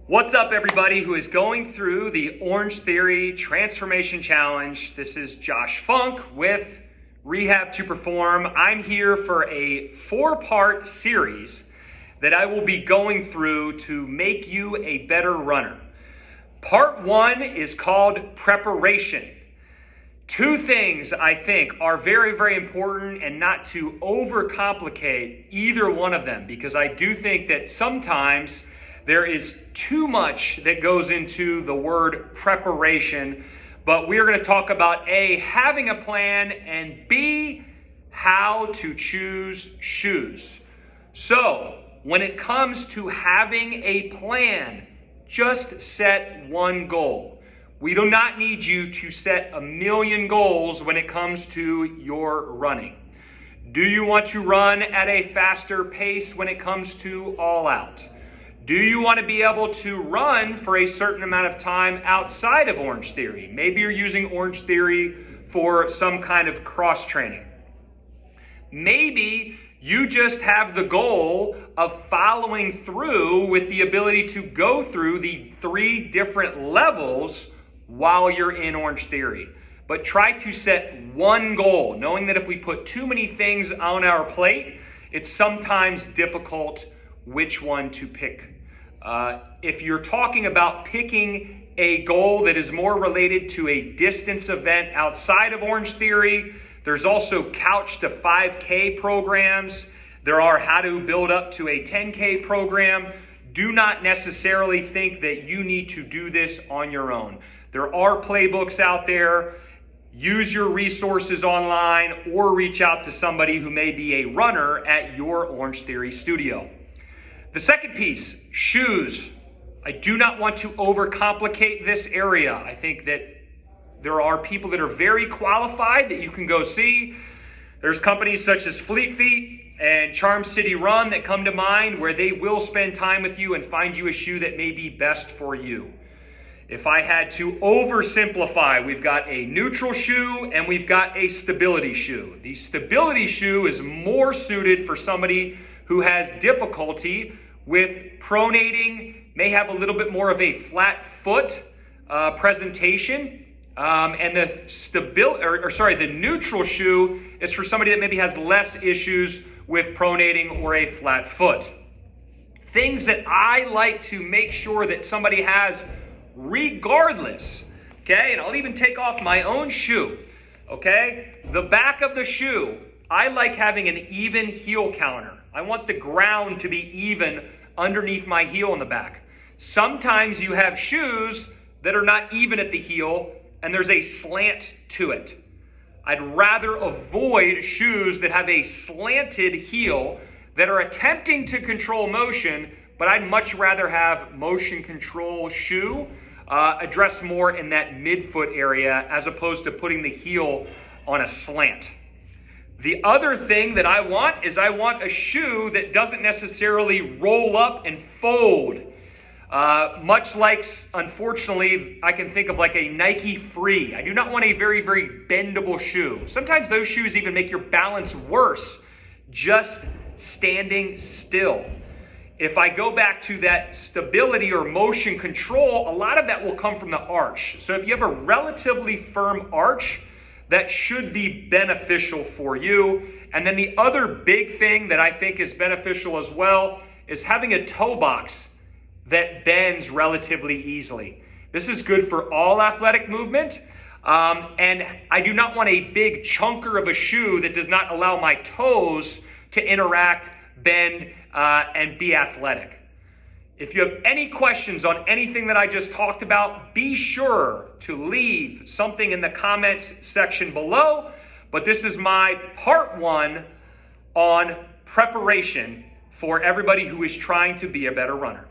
What's up, everybody who is going through the OrangeTheory Transformation Challenge? This is Josh Funk with Rehab to Perform. I'm here for a 4-part series that I will be going through to make you a better runner. Part 1 is called preparation. 2 things I think are very, very important, and not to overcomplicate either one of them, because I do think that sometimes there is too much that goes into the word preparation. But we are going to talk about A, having a plan, and B, how to choose shoes. So when it comes to having a plan, just set one goal. We do not need you to set a million goals when it comes to your running. Do you want to run at a faster pace when it comes to all out? Do you want to be able to run for a certain amount of time outside of OrangeTheory? Maybe you're using OrangeTheory for some kind of cross training. Maybe you just have the goal of following through with the ability to go through the 3 different levels while you're in OrangeTheory. But try to set one goal, knowing that if we put too many things on our plate, it's sometimes difficult which one to pick. If you're talking about picking a goal that is more related to a distance event outside of OrangeTheory, there's also couch to 5K programs. There are how to build up to a 10K program. Do not necessarily think that you need to do this on your own. There are playbooks out there. Use your resources online or reach out to somebody who may be a runner at your OrangeTheory studio. The second piece, shoes. I do not want to overcomplicate this area. I think that there are people that are very qualified that you can go see. There's companies such as Fleet Feet and Charm City Run that come to mind, where they will spend time with you and find you a shoe that may be best for you. If I had to oversimplify, we've got a neutral shoe and we've got a stability shoe. The stability shoe is more suited for somebody who has difficulty with pronating, may have a little bit more of a flat foot presentation. And the neutral shoe is for somebody that maybe has less issues with pronating or a flat foot. Things that I like to make sure that somebody has regardless, okay? And I'll even take off my own shoe, okay? The back of the shoe, I like having an even heel counter. I want the ground to be even underneath my heel in the back. Sometimes you have shoes that are not even at the heel and there's a slant to it. I'd rather avoid shoes that have a slanted heel that are attempting to control motion, but I'd much rather have motion control shoe address more in that midfoot area as opposed to putting the heel on a slant. The other thing that I want is I want a shoe that doesn't necessarily roll up and fold. Much like, unfortunately, I can think of like a Nike Free. I do not want a very, very bendable shoe. Sometimes those shoes even make your balance worse just standing still. If I go back to that stability or motion control, a lot of that will come from the arch. So if you have a relatively firm arch, that should be beneficial for you. And then the other big thing that I think is beneficial as well is having a toe box that bends relatively easily. This is good for all athletic movement. And I do not want a big chunker of a shoe that does not allow my toes to interact, bend, and be athletic. If you have any questions on anything that I just talked about, be sure to leave something in the comments section below. But this is my part 1 on preparation for everybody who is trying to be a better runner.